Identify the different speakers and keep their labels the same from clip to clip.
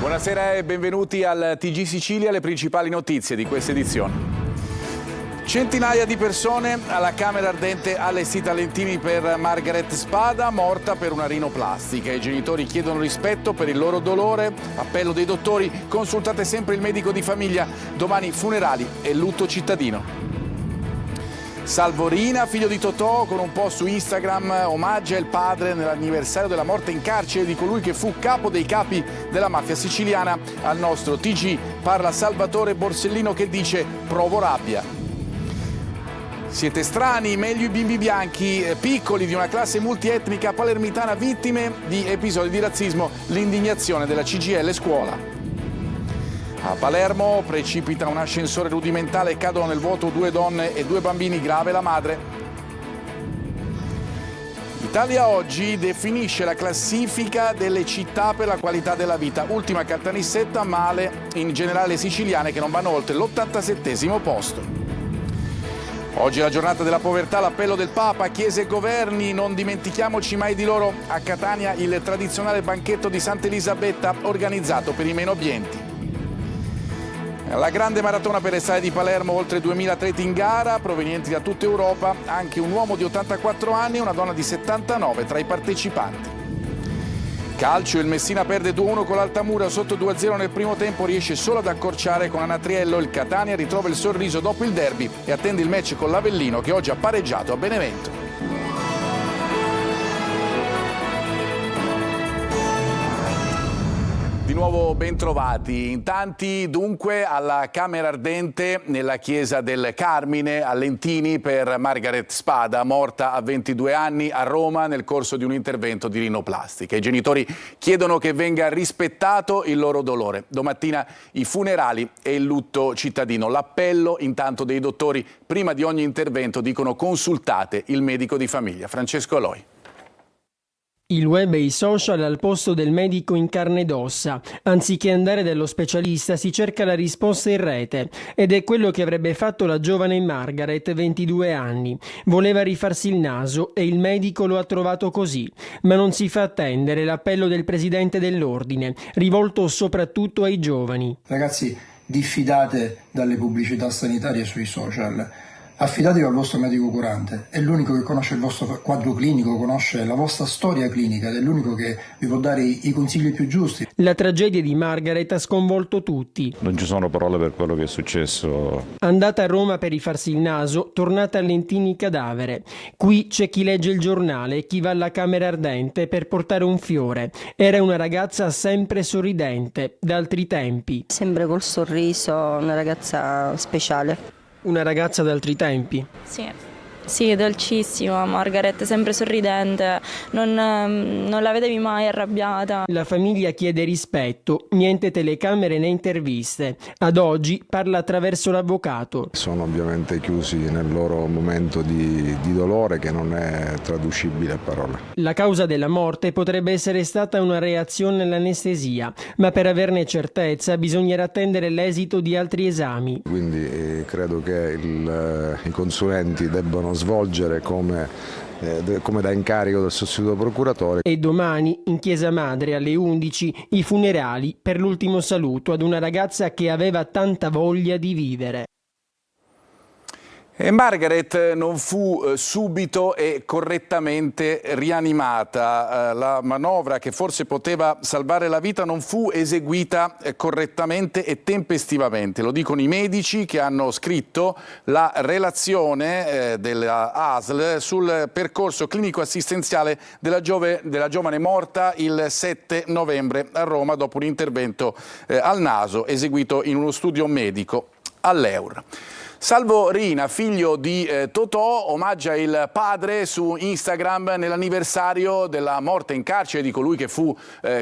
Speaker 1: Buonasera e benvenuti al TG Sicilia, le principali notizie di questa edizione. Centinaia di persone alla Camera Ardente allestita a Lentini per Margaret Spada, morta per una rinoplastica. I genitori chiedono rispetto per il loro dolore. Appello dei dottori, consultate sempre il medico di famiglia. Domani funerali e lutto cittadino. Salvo Rina, figlio di Totò, con un post su Instagram omaggia il padre nell'anniversario della morte in carcere di colui che fu capo dei capi della mafia siciliana. Al nostro TG parla Salvatore Borsellino che dice provo rabbia. Siete strani, meglio i bimbi bianchi, piccoli di una classe multietnica palermitana vittime di episodi di razzismo, l'indignazione della CGIL scuola. A Palermo precipita un ascensore rudimentale e cadono nel vuoto 2 donne e 2 bambini, grave la madre. Italia Oggi definisce la classifica delle città per la qualità della vita. Ultima Caltanissetta, male in generale le siciliane che non vanno oltre l'87° posto. Oggi è la giornata della povertà, l'appello del Papa, Chiese e governi, non dimentichiamoci mai di loro. A Catania il tradizionale banchetto di Santa Elisabetta organizzato per i meno abbienti. La grande maratona per le strade di Palermo, oltre 2000 atleti in gara, provenienti da tutta Europa, anche un uomo di 84 anni e una donna di 79 tra i partecipanti. Calcio, il Messina perde 2-1 con l'Altamura, sotto 2-0 nel primo tempo, riesce solo ad accorciare con Anatriello. Il Catania ritrova il sorriso dopo il derby e attende il match con l'Avellino che oggi ha pareggiato a Benevento. Di nuovo bentrovati. In tanti dunque alla Camera Ardente nella chiesa del Carmine a Lentini per Margaret Spada, morta a 22 anni a Roma nel corso di un intervento di rinoplastica. I genitori chiedono che venga rispettato il loro dolore. Domattina i funerali e il lutto cittadino. L'appello intanto dei dottori prima di ogni intervento dicono consultate il medico di famiglia. Francesco Aloi.
Speaker 2: Il web e i social al posto del medico in carne ed ossa. Anziché andare dallo specialista si cerca la risposta in rete ed è quello che avrebbe fatto la giovane Margaret, 22 anni. Voleva rifarsi il naso e il medico lo ha trovato così. Ma non si fa attendere l'appello del presidente dell'ordine, rivolto soprattutto ai giovani.
Speaker 3: Ragazzi, diffidate dalle pubblicità sanitarie sui social. Affidatevi al vostro medico curante, è l'unico che conosce il vostro quadro clinico, conosce la vostra storia clinica ed è l'unico che vi può dare i consigli più giusti.
Speaker 2: La tragedia di Margaret ha sconvolto tutti.
Speaker 4: Non ci sono parole per quello che è successo.
Speaker 2: Andata a Roma per rifarsi il naso, tornata a Lentini cadavere. Qui c'è chi legge il giornale e chi va alla Camera Ardente per portare un fiore. Era una ragazza sempre sorridente, da altri tempi.
Speaker 5: Sempre col sorriso, una ragazza speciale.
Speaker 2: Una ragazza d'altri tempi?
Speaker 5: Sì, dolcissima, Margaret, sempre sorridente, non la vedevi mai arrabbiata.
Speaker 2: La famiglia chiede rispetto, niente telecamere né interviste. Ad oggi parla attraverso l'avvocato.
Speaker 4: Sono ovviamente chiusi nel loro momento di dolore che non è traducibile a parole.
Speaker 2: La causa della morte potrebbe essere stata una reazione all'anestesia, ma per averne certezza bisognerà attendere l'esito di altri esami.
Speaker 4: Quindi credo che i consulenti debbano svolgere come da incarico del sostituto procuratore.
Speaker 2: E domani in Chiesa Madre alle 11 i funerali per l'ultimo saluto ad una ragazza che aveva tanta voglia di vivere.
Speaker 1: E Margaret non fu subito e correttamente rianimata. La manovra che forse poteva salvare la vita non fu eseguita correttamente e tempestivamente. Lo dicono i medici che hanno scritto la relazione della ASL sul percorso clinico-assistenziale della giovane morta il 7 novembre a Roma dopo un intervento al naso eseguito in uno studio medico all'Eur. Salvo Rina, figlio di Totò, omaggia il padre su Instagram nell'anniversario della morte in carcere di colui che fu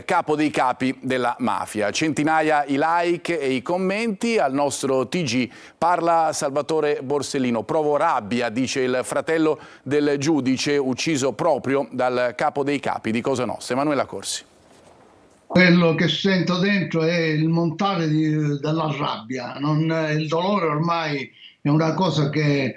Speaker 1: capo dei capi della mafia. Centinaia i like e i commenti. Al nostro TG parla Salvatore Borsellino. Provo rabbia, dice il fratello del giudice ucciso proprio dal capo dei capi di Cosa Nostra. Emanuela Corsi.
Speaker 6: Quello che sento dentro è il montare della rabbia, il dolore ormai è una cosa che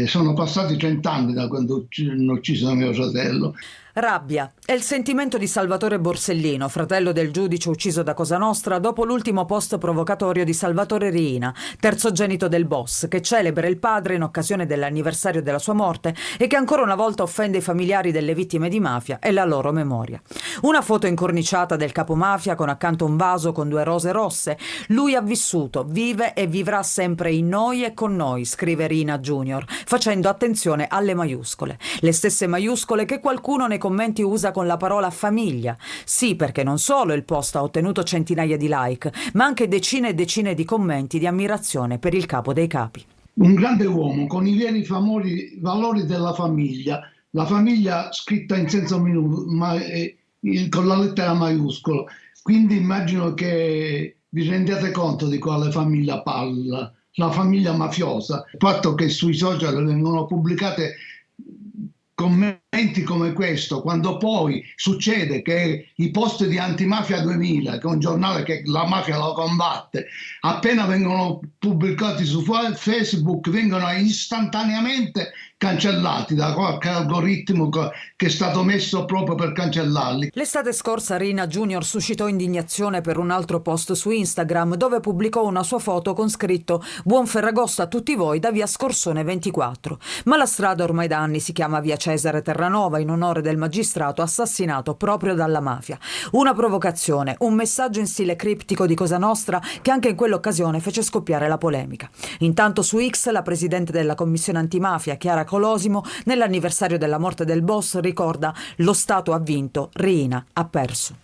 Speaker 6: sono passati 30 anni da quando hanno ucciso mio fratello.
Speaker 7: Rabbia è il sentimento di Salvatore Borsellino, fratello del giudice ucciso da Cosa Nostra dopo l'ultimo post provocatorio di Salvatore Riina, terzogenito del boss, che celebra il padre in occasione dell'anniversario della sua morte e che ancora una volta offende i familiari delle vittime di mafia e la loro memoria. Una foto incorniciata del capomafia con accanto un vaso con 2 rose rosse. Lui ha vissuto, vive e vivrà sempre in noi e con noi, scrive Riina Junior, facendo attenzione alle maiuscole. Le stesse maiuscole che qualcuno nei commenti usa con la parola famiglia. Sì, perché non solo il post ha ottenuto centinaia di like, ma anche decine e decine di commenti di ammirazione per il capo dei capi.
Speaker 6: Un grande uomo con i veri valori della famiglia, la famiglia scritta in senso minuto, con la lettera maiuscola. Quindi immagino che vi rendiate conto di quale famiglia parla, la famiglia mafiosa. Il fatto che sui social vengono pubblicate commenti come questo, quando poi succede che i post di Antimafia 2000, che è un giornale che la mafia lo combatte, appena vengono pubblicati su Facebook vengono istantaneamente cancellati da qualche algoritmo che è stato messo proprio per cancellarli.
Speaker 7: L'estate scorsa Riina Junior suscitò indignazione per un altro post su Instagram dove pubblicò una sua foto con scritto "Buon Ferragosto a tutti voi da via Scorsone 24". Ma la strada ormai da anni si chiama via Cesare Terranova in onore del magistrato assassinato proprio dalla mafia. Una provocazione, un messaggio in stile criptico di Cosa Nostra che anche in quell'occasione fece scoppiare la polemica. Intanto su X la presidente della commissione antimafia Chiara Colosimo, nell'anniversario della morte del boss, ricorda: "Lo Stato ha vinto, Riina ha perso".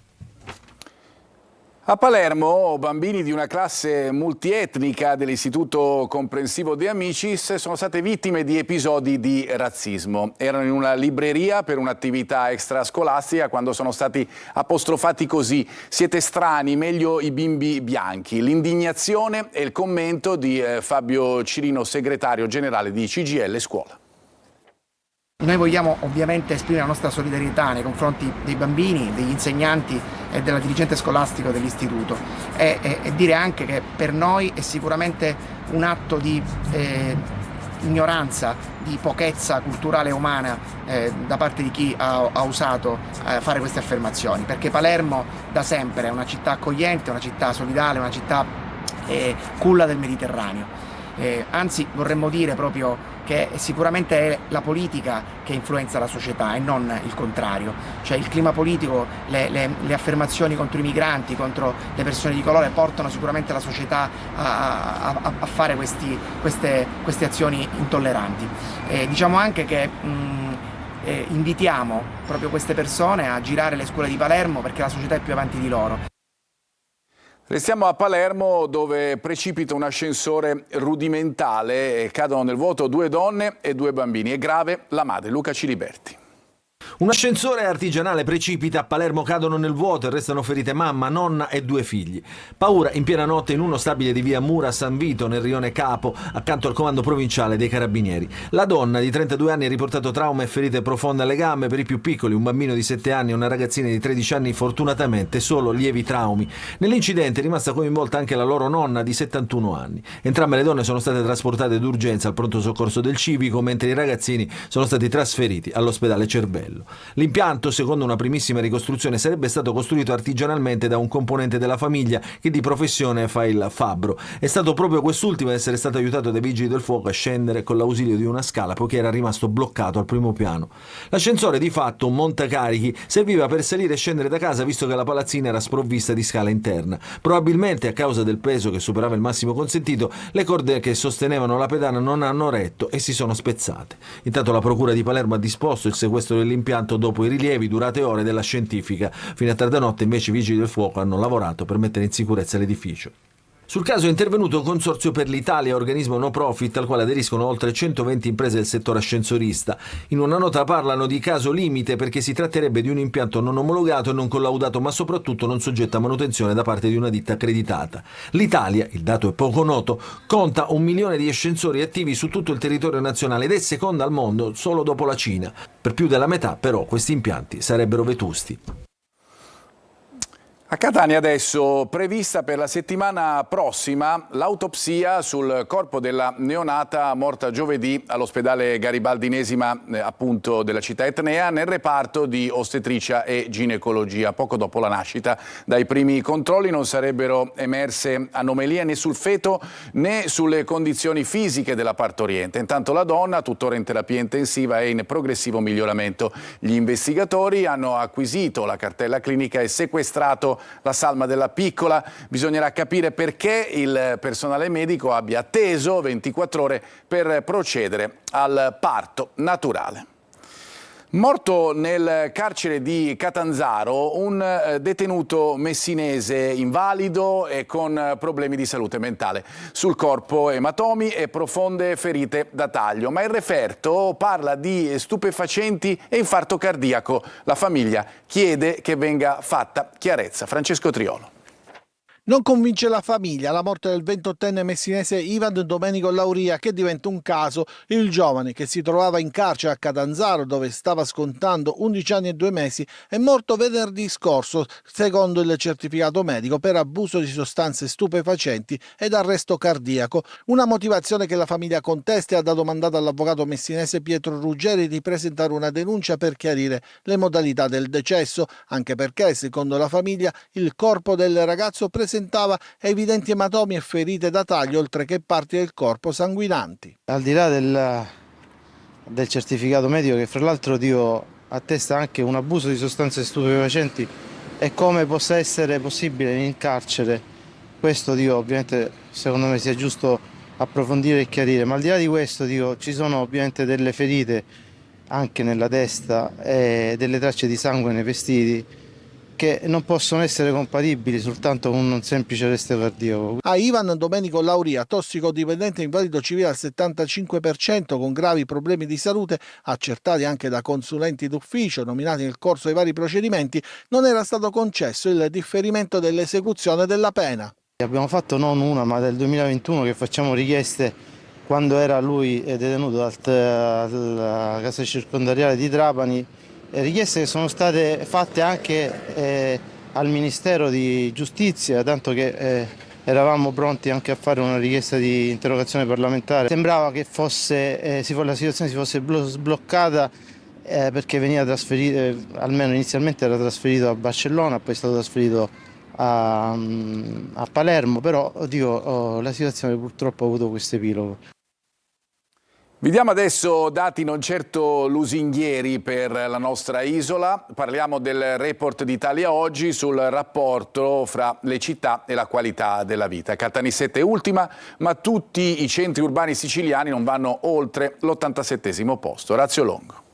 Speaker 1: A Palermo, bambini di una classe multietnica dell'Istituto Comprensivo De Amicis sono state vittime di episodi di razzismo. Erano in una libreria per un'attività extrascolastica quando sono stati apostrofati così: "Siete strani, meglio i bimbi bianchi". L'indignazione e il commento di Fabio Cirino, segretario generale di CGIL Scuola.
Speaker 8: Noi vogliamo ovviamente esprimere la nostra solidarietà nei confronti dei bambini, degli insegnanti e della dirigente scolastico dell'istituto e dire anche che per noi è sicuramente un atto di ignoranza, di pochezza culturale e umana da parte di chi ha osato fare queste affermazioni, perché Palermo da sempre è una città accogliente, una città solidale, una città culla del Mediterraneo. Anzi, vorremmo dire proprio che sicuramente è la politica che influenza la società e non il contrario. Cioè il clima politico, le affermazioni contro i migranti, contro le persone di colore portano sicuramente la società a fare queste azioni intolleranti. Diciamo anche che invitiamo proprio queste persone a girare le scuole di Palermo perché la società è più avanti di loro.
Speaker 1: Restiamo a Palermo dove precipita un ascensore rudimentale e cadono nel vuoto 2 donne e 2 bambini. È grave la madre, Luca Ciliberti.
Speaker 9: Un ascensore artigianale precipita, a Palermo cadono nel vuoto e restano ferite mamma, nonna e 2 figli. Paura in piena notte in uno stabile di via Mura San Vito, nel rione Capo, accanto al comando provinciale dei Carabinieri. La donna di 32 anni ha riportato trauma e ferite profonde alle gambe. Per i più piccoli, un bambino di 7 anni e una ragazzina di 13 anni, fortunatamente solo lievi traumi. Nell'incidente è rimasta coinvolta anche la loro nonna di 71 anni. Entrambe le donne sono state trasportate d'urgenza al pronto soccorso del Civico, mentre i ragazzini sono stati trasferiti all'ospedale Cervello. L'impianto, secondo una primissima ricostruzione, sarebbe stato costruito artigianalmente da un componente della famiglia che di professione fa il fabbro. È stato proprio quest'ultimo ad essere stato aiutato dai vigili del fuoco a scendere con l'ausilio di una scala poiché era rimasto bloccato al primo piano. L'ascensore, di fatto un montacarichi, serviva per salire e scendere da casa visto che la palazzina era sprovvista di scala interna. Probabilmente a causa del peso che superava il massimo consentito, le corde che sostenevano la pedana non hanno retto e si sono spezzate. Intanto la procura di Palermo ha disposto il sequestro dell'impianto dopo i rilievi durate ore della scientifica. Fino a tarda notte invece i vigili del fuoco hanno lavorato per mettere in sicurezza l'edificio. Sul caso è intervenuto un consorzio per l'Italia, organismo no profit al quale aderiscono oltre 120 imprese del settore ascensorista. In una nota parlano di caso limite perché si tratterebbe di un impianto non omologato e non collaudato, ma soprattutto non soggetto a manutenzione da parte di una ditta accreditata. L'Italia, il dato è poco noto, conta 1 milione di ascensori attivi su tutto il territorio nazionale ed è seconda al mondo solo dopo la Cina. Per più della metà però questi impianti sarebbero vetusti.
Speaker 1: A Catania adesso prevista per la settimana prossima l'autopsia sul corpo della neonata morta giovedì all'ospedale Garibaldi Inesima appunto della città etnea nel reparto di ostetricia e ginecologia. Poco dopo la nascita, dai primi controlli non sarebbero emerse anomalie né sul feto né sulle condizioni fisiche della partoriente. Intanto la donna, tuttora in terapia intensiva, è in progressivo miglioramento. Gli investigatori hanno acquisito la cartella clinica e sequestrato la salma della piccola. Bisognerà capire perché il personale medico abbia atteso 24 ore per procedere al parto naturale. Morto nel carcere di Catanzaro un detenuto messinese invalido e con problemi di salute mentale. Sul corpo ematomi e profonde ferite da taglio, ma il referto parla di stupefacenti e infarto cardiaco. La famiglia chiede che venga fatta chiarezza. Francesco Triolo.
Speaker 10: Non convince la famiglia la morte del 28enne messinese Ivan Domenico Lauria, che diventa un caso. Il giovane, che si trovava in carcere a Catanzaro dove stava scontando 11 anni e 2 mesi, è morto venerdì scorso, secondo il certificato medico, per abuso di sostanze stupefacenti ed arresto cardiaco. Una motivazione che la famiglia contesta e ha dato mandato all'avvocato messinese Pietro Ruggeri di presentare una denuncia per chiarire le modalità del decesso, anche perché, secondo la famiglia, il corpo del ragazzo presentava evidenti ematomi e ferite da taglio, oltre che parti del corpo sanguinanti.
Speaker 11: Al di là del certificato medico, che fra l'altro attesta anche un abuso di sostanze stupefacenti e come possa essere possibile in carcere, questo ovviamente secondo me sia giusto approfondire e chiarire, ma al di là di questo ci sono ovviamente delle ferite anche nella testa e delle tracce di sangue nei vestiti che non possono essere compatibili soltanto con un semplice arresto cardiaco.
Speaker 10: A Ivan Domenico Lauria, tossicodipendente invalido civile al 75%, con gravi problemi di salute, accertati anche da consulenti d'ufficio nominati nel corso dei vari procedimenti, non era stato concesso il differimento dell'esecuzione della pena.
Speaker 11: Abbiamo fatto non una, ma del 2021 che facciamo richieste quando era lui detenuto alla casa circondariale di Trapani, richieste che sono state fatte anche al Ministero di Giustizia, tanto che eravamo pronti anche a fare una richiesta di interrogazione parlamentare. Sembrava che la situazione si fosse sbloccata perché veniva trasferito, almeno inizialmente era trasferito a Barcellona, poi è stato trasferito a Palermo, però la situazione purtroppo ha avuto questo epilogo.
Speaker 1: Vediamo adesso dati non certo lusinghieri per la nostra isola. Parliamo del report d'Italia Oggi sul rapporto fra le città e la qualità della vita. Caltanissetta è ultima, ma tutti i centri urbani siciliani non vanno oltre l'87° posto. Orazio Longo.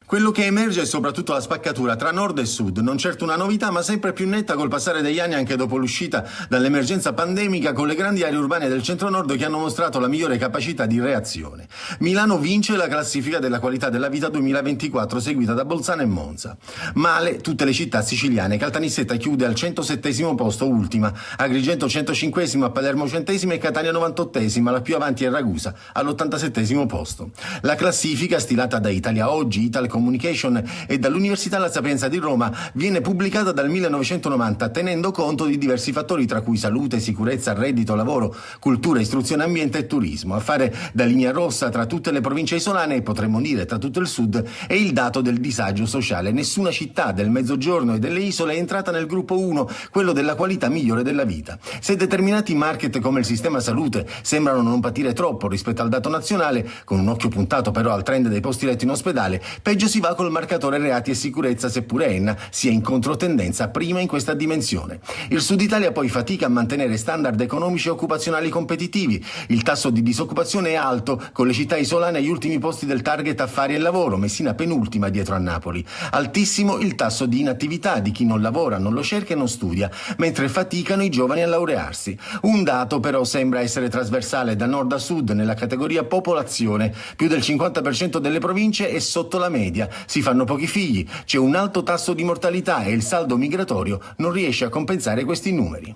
Speaker 12: Quello che emerge è soprattutto la spaccatura tra nord e sud, non certo una novità, ma sempre più netta col passare degli anni anche dopo l'uscita dall'emergenza pandemica, con le grandi aree urbane del centro-nord che hanno mostrato la migliore capacità di reazione. Milano vince la classifica della qualità della vita 2024, seguita da Bolzano e Monza. Male tutte le città siciliane. Caltanissetta chiude al 107° posto, ultima, Agrigento 105°, a Palermo 100° e Catania 98°, la più avanti è Ragusa all'87° posto. La classifica, stilata da Italia Oggi, Ital Communication e dall'Università La Sapienza di Roma, viene pubblicata dal 1990 tenendo conto di diversi fattori, tra cui salute, sicurezza, reddito, lavoro, cultura, istruzione, ambiente e turismo. A fare da linea rossa tra tutte le province isolane, e potremmo dire tra tutto il sud, è il dato del disagio sociale. Nessuna città del Mezzogiorno e delle isole è entrata nel gruppo 1, quello della qualità migliore della vita. Se determinati market come il sistema salute sembrano non patire troppo rispetto al dato nazionale, con un occhio puntato però al trend dei posti letto in ospedale, peggio si va col marcatore reati e sicurezza, seppure Enna sia in controtendenza prima in questa dimensione. Il Sud Italia poi fatica a mantenere standard economici e occupazionali competitivi. Il tasso di disoccupazione è alto, con le città isolane agli ultimi posti del target affari e lavoro, Messina penultima dietro a Napoli. Altissimo il tasso di inattività di chi non lavora, non lo cerca e non studia, mentre faticano i giovani a laurearsi. Un dato però sembra essere trasversale da nord a sud nella categoria popolazione. Più del 50% delle province è sotto la media. Si fanno pochi figli, c'è un alto tasso di mortalità e il saldo migratorio non riesce a compensare questi numeri.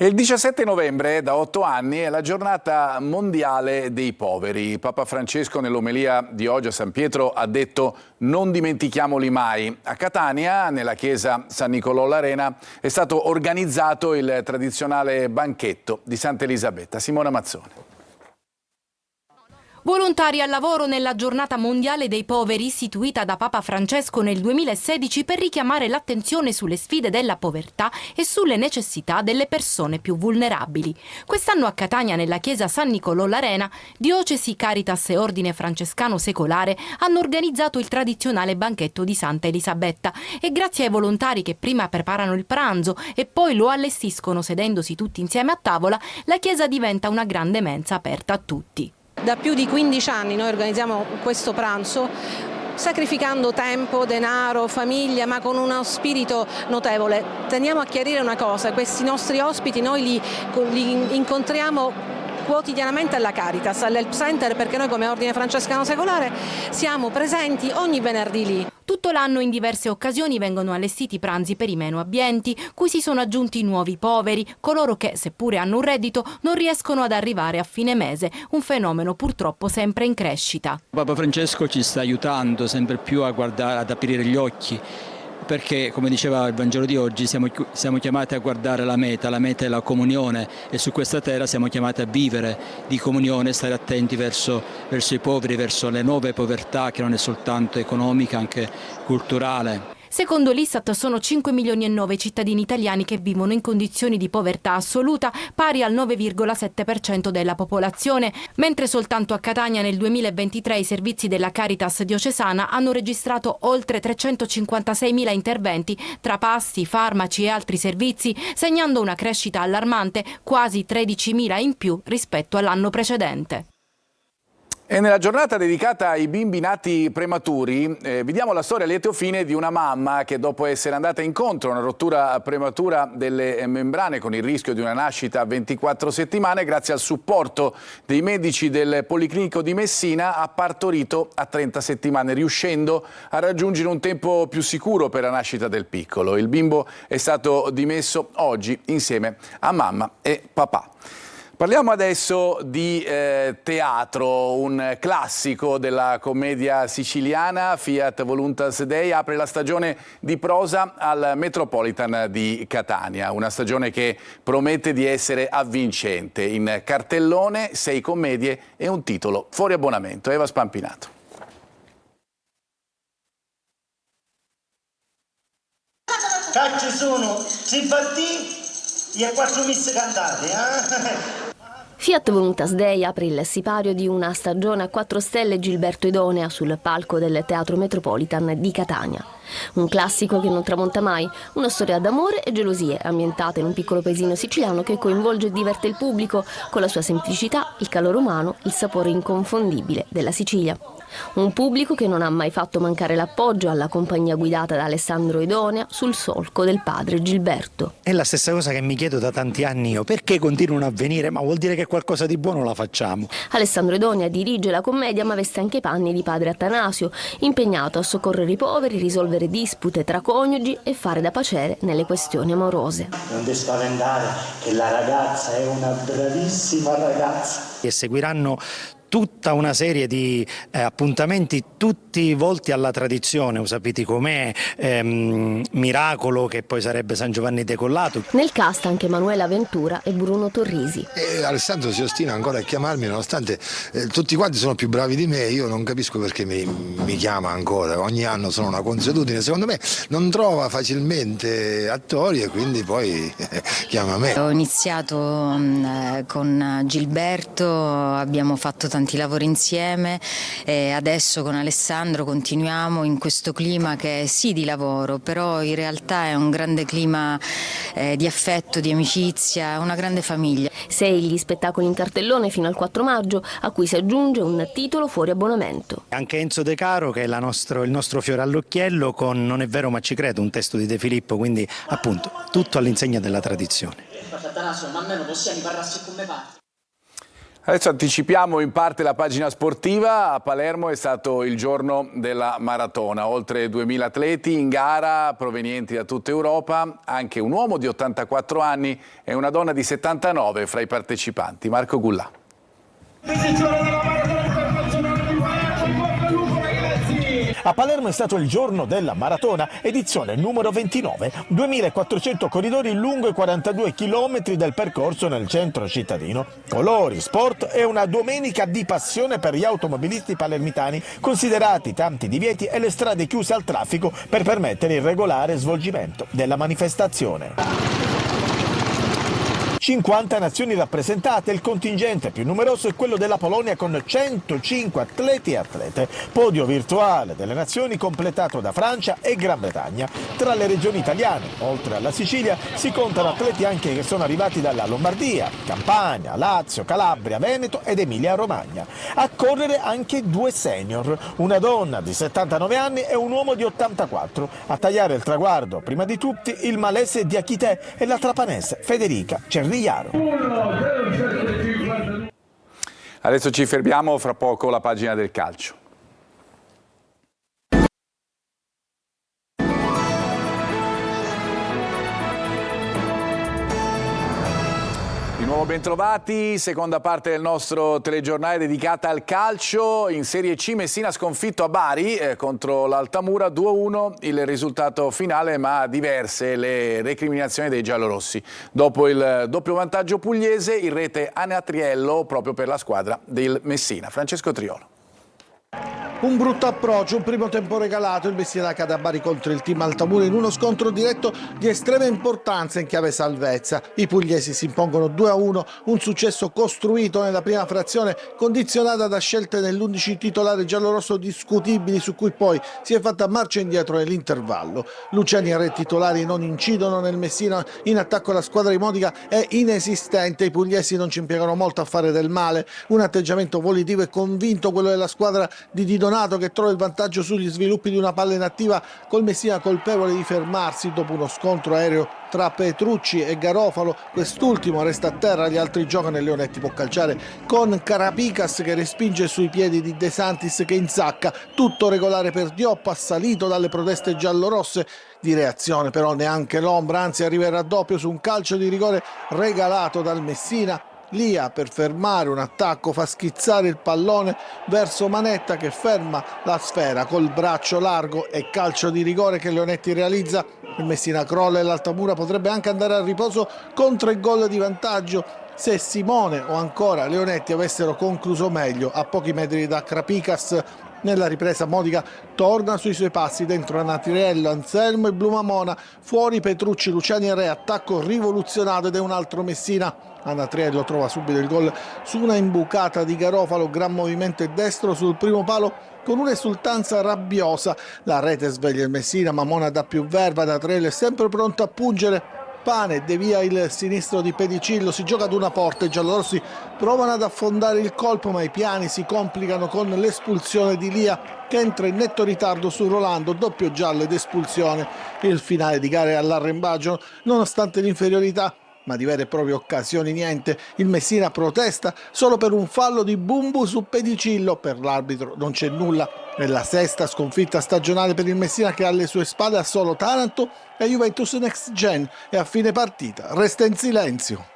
Speaker 1: E il 17 novembre, da 8 anni, è la giornata mondiale dei poveri. Papa Francesco nell'omelia di oggi a San Pietro ha detto non dimentichiamoli mai. A Catania, nella chiesa San Nicolò l'Arena, è stato organizzato il tradizionale banchetto di Santa Elisabetta. Simona Mazzone.
Speaker 13: Volontari al lavoro nella giornata mondiale dei poveri istituita da Papa Francesco nel 2016 per richiamare l'attenzione sulle sfide della povertà e sulle necessità delle persone più vulnerabili. Quest'anno a Catania, nella chiesa San Nicolò l'Arena, Diocesi, Caritas e Ordine Francescano Secolare hanno organizzato il tradizionale banchetto di Santa Elisabetta e grazie ai volontari che prima preparano il pranzo e poi lo allestiscono sedendosi tutti insieme a tavola, la chiesa diventa una grande mensa aperta a tutti.
Speaker 14: Da più di 15 anni noi organizziamo questo pranzo sacrificando tempo, denaro, famiglia, ma con uno spirito notevole. Teniamo a chiarire una cosa: questi nostri ospiti noi li incontriamo quotidianamente alla Caritas, all'Help Center, perché noi come Ordine Francescano Secolare siamo presenti ogni venerdì lì.
Speaker 13: Tutto l'anno in diverse occasioni vengono allestiti pranzi per i meno abbienti, cui si sono aggiunti nuovi poveri, coloro che, seppure hanno un reddito, non riescono ad arrivare a fine mese, un fenomeno purtroppo sempre in crescita.
Speaker 15: Papa Francesco ci sta aiutando sempre più a guardare, ad aprire gli occhi, perché, come diceva il Vangelo di oggi, siamo chiamati a guardare la meta è la comunione, e su questa terra siamo chiamati a vivere di comunione, stare attenti verso i poveri, verso le nuove povertà che non è soltanto economica, anche culturale.
Speaker 13: Secondo l'Istat sono 5 milioni e 9 cittadini italiani che vivono in condizioni di povertà assoluta, pari al 9,7% della popolazione, mentre soltanto a Catania nel 2023 i servizi della Caritas diocesana hanno registrato oltre 356.000 interventi tra pasti, farmaci e altri servizi, segnando una crescita allarmante, quasi 13.000 in più rispetto all'anno precedente.
Speaker 1: E nella giornata dedicata ai bimbi nati prematuri, vediamo la storia a lieto fine di una mamma che, dopo essere andata incontro a una rottura prematura delle membrane con il rischio di una nascita a 24 settimane, grazie al supporto dei medici del Policlinico di Messina ha partorito a 30 settimane, riuscendo a raggiungere un tempo più sicuro per la nascita del piccolo. Il bimbo è stato dimesso oggi insieme a mamma e papà. Parliamo adesso di teatro, un classico della commedia siciliana. Fiat Voluntas Dei apre la stagione di prosa al Metropolitan di Catania, una stagione che promette di essere avvincente. In cartellone 6 commedie e un titolo fuori abbonamento. Eva Spampinato.
Speaker 16: Ci sono simpati e 4 miss cantate,
Speaker 17: Fiat Voluntas Dei apre il sipario di una stagione a 4 stelle Gilberto Idonea sul palco del Teatro Metropolitan di Catania. Un classico che non tramonta mai, una storia d'amore e gelosie ambientata in un piccolo paesino siciliano che coinvolge e diverte il pubblico con la sua semplicità, il calore umano, il sapore inconfondibile della Sicilia. Un pubblico che non ha mai fatto mancare l'appoggio alla compagnia guidata da Alessandro Idonea sul solco del padre Gilberto.
Speaker 18: È la stessa cosa che mi chiedo da tanti anni io, perché continuano a venire? Ma vuol dire che qualcosa di buono la facciamo.
Speaker 17: Alessandro Idonea dirige la commedia, ma veste anche i panni di padre Attanasio, impegnato a soccorrere i poveri, risolvere dispute tra coniugi e fare da paciere nelle questioni amorose.
Speaker 16: Non ti spaventare, che la ragazza è una bravissima ragazza.
Speaker 18: E seguiranno tutta una serie di appuntamenti tutti volti alla tradizione, sapete com'è, Miracolo, che poi sarebbe San Giovanni Decollato.
Speaker 17: Nel cast anche Emanuela Ventura e Bruno Torrisi.
Speaker 19: Alessandro si ostina ancora a chiamarmi, nonostante tutti quanti sono più bravi di me. Io non capisco perché mi chiama ancora, ogni anno sono una consuetudine, secondo me non trova facilmente attori e quindi poi chiama me.
Speaker 20: Ho iniziato con Gilberto, abbiamo fatto tanti lavori insieme e adesso con Alessandro continuiamo in questo clima che è sì di lavoro, però in realtà è un grande clima di affetto, di amicizia, una grande famiglia.
Speaker 17: 6 gli spettacoli in cartellone fino al 4 maggio, a cui si aggiunge un titolo fuori abbonamento.
Speaker 18: Anche Enzo De Caro, che è il nostro fiore all'occhiello, con Non è vero ma ci credo, un testo di De Filippo, quindi appunto tutto all'insegna della tradizione.
Speaker 16: Ma almeno possiamo parlare come va.
Speaker 1: Adesso anticipiamo in parte la pagina sportiva. A Palermo è stato il giorno della maratona. Oltre 2000 atleti in gara provenienti da tutta Europa, anche un uomo di 84 anni e una donna di 79 fra i partecipanti. Marco Gullà.
Speaker 21: A Palermo è stato il giorno della maratona, edizione numero 29. 2400 corridori lungo i 42 chilometri del percorso nel centro cittadino. Colori, sport e una domenica di passione per gli automobilisti palermitani, considerati tanti divieti e le strade chiuse al traffico per permettere il regolare svolgimento della manifestazione. 50 nazioni rappresentate, il contingente più numeroso è quello della Polonia con 105 atleti e atlete. Podio virtuale delle nazioni completato da Francia e Gran Bretagna. Tra le regioni italiane, oltre alla Sicilia, si contano atleti anche che sono arrivati dalla Lombardia, Campania, Lazio, Calabria, Veneto ed Emilia-Romagna. A correre anche 2 senior, una donna di 79 anni e un uomo di 84. A tagliare il traguardo, prima di tutti, il malese di Achite e la trapanese Federica Cernigliaro.
Speaker 1: Adesso ci fermiamo, fra poco la pagina del calcio. Di nuovo bentrovati, seconda parte del nostro telegiornale dedicata al calcio. In Serie C Messina sconfitto a Bari contro l'Altamura 2-1 il risultato finale, ma diverse le recriminazioni dei giallorossi. Dopo il doppio vantaggio pugliese, in rete Anatriello proprio per la squadra del Messina. Francesco Triolo.
Speaker 10: Un brutto approccio, un primo tempo regalato, il Messina cade a Bari contro il team Altamura in uno scontro diretto di estrema importanza in chiave salvezza. I pugliesi si impongono 2-1, un successo costruito nella prima frazione condizionata da scelte nell'11 titolare giallorosso discutibili su cui poi si è fatta marcia indietro nell'intervallo. Luciani e Re titolari non incidono nel Messina, in attacco la squadra di Modica è inesistente, i pugliesi non ci impiegano molto a fare del male, un atteggiamento volitivo e convinto quello della squadra di Di Donato che trova il vantaggio sugli sviluppi di una palla inattiva col Messina colpevole di fermarsi dopo uno scontro aereo tra Petrucci e Garofalo. Quest'ultimo resta a terra, gli altri giocano e Leonetti può calciare con Carapicas che respinge sui piedi di De Santis che insacca. Tutto regolare per Diop, assalito dalle proteste giallorosse. Di reazione però neanche l'ombra, anzi arriva il raddoppio su un calcio di rigore regalato dal Messina. Lia per fermare un attacco fa schizzare il pallone verso Manetta che ferma la sfera col braccio largo e calcio di rigore che Leonetti realizza. Il Messina crolla e l'Altamura potrebbe anche andare a riposo con 3 gol di vantaggio se Simone o ancora Leonetti avessero concluso meglio. A pochi metri da Crapicas nella ripresa Modica torna sui suoi passi dentro Anatriello, Anselmo e Blumamona, fuori Petrucci, Luciani e Re, attacco rivoluzionato ed è un altro Messina. Anatriello trova subito il gol su una imbucata di Garofalo, gran movimento e destro sul primo palo con un'esultanza rabbiosa. La rete sveglia il Messina, Mamona dà più verba, Anatriello è sempre pronto a pungere. Pane devia il sinistro di Pedicillo, si gioca ad una porta, i giallorossi provano ad affondare il colpo ma i piani si complicano con l'espulsione di Lia che entra in netto ritardo su Rolando, doppio giallo ed espulsione. Il finale di gara è all'arrembaggio nonostante l'inferiorità, ma di vere e proprie occasioni niente. Il Messina protesta solo per un fallo di Bumbu su Pedicillo, per l'arbitro non c'è nulla. Nella sesta sconfitta stagionale per il Messina che alle sue spalle ha solo Taranto e Juventus Next Gen e a fine partita resta in silenzio.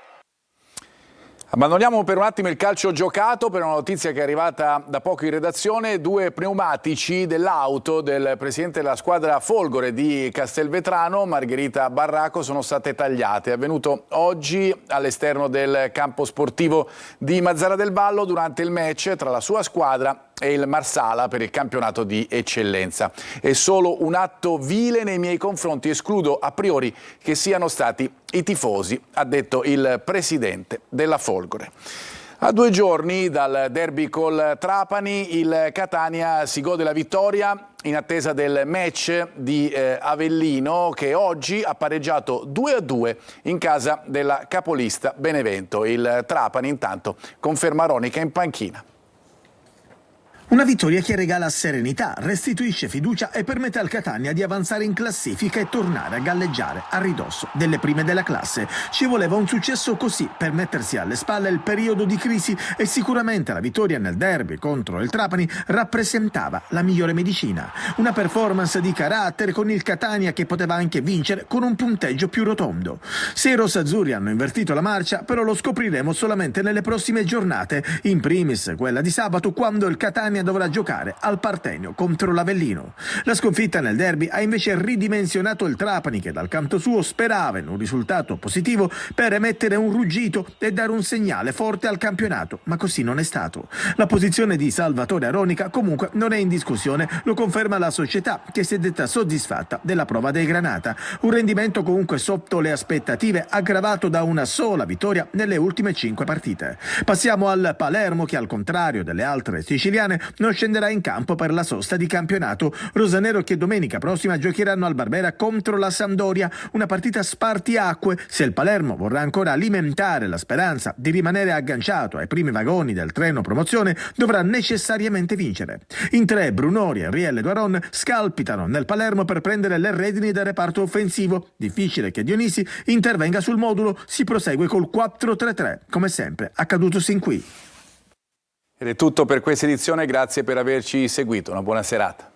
Speaker 1: Abbandoniamo per un attimo il calcio giocato per una notizia che è arrivata da poco in redazione. 2 pneumatici dell'auto del presidente della squadra Folgore di Castelvetrano, Margherita Barraco, sono state tagliate. È avvenuto oggi all'esterno del campo sportivo di Mazzara del Vallo durante il match tra la sua squadra e il Marsala per il campionato di eccellenza. È solo un atto vile nei miei confronti, escludo a priori che siano stati i tifosi, ha detto il presidente della Folgore. A 2 giorni dal derby col Trapani, il Catania si gode la vittoria in attesa del match di Avellino che oggi ha pareggiato 2-2 in casa della capolista Benevento. Il Trapani intanto conferma Ronica in panchina.
Speaker 21: Una vittoria che regala serenità, restituisce fiducia e permette al Catania di avanzare in classifica e tornare a galleggiare a ridosso delle prime della classe. Ci voleva un successo così per mettersi alle spalle il periodo di crisi e sicuramente la vittoria nel derby contro il Trapani rappresentava la migliore medicina. Una performance di carattere con il Catania che poteva anche vincere con un punteggio più rotondo. Se i rossazzurri hanno invertito la marcia, però lo scopriremo solamente nelle prossime giornate, in primis quella di sabato, quando il Catania dovrà giocare al Partenio contro l'Avellino. La sconfitta nel derby ha invece ridimensionato il Trapani, che dal canto suo sperava in un risultato positivo per emettere un ruggito e dare un segnale forte al campionato, ma così non è stato. La posizione di Salvatore Aronica comunque non è in discussione, lo conferma la società, che si è detta soddisfatta della prova dei Granata. Un rendimento comunque sotto le aspettative, aggravato da una sola vittoria nelle ultime 5 partite. Passiamo al Palermo, che al contrario delle altre siciliane non scenderà in campo per la sosta di campionato. Rosanero che domenica prossima giocheranno al Barbera contro la Sampdoria, una partita spartiacque. Se il Palermo vorrà ancora alimentare la speranza di rimanere agganciato ai primi vagoni del treno promozione, dovrà necessariamente vincere. In 3 Brunori e Riel Duaron scalpitano nel Palermo per prendere le redini del reparto offensivo. Difficile che Dionisi intervenga sul modulo, si prosegue col 4-3-3, come sempre accaduto sin qui.
Speaker 1: Ed è tutto per questa edizione, grazie per averci seguito, una buona serata.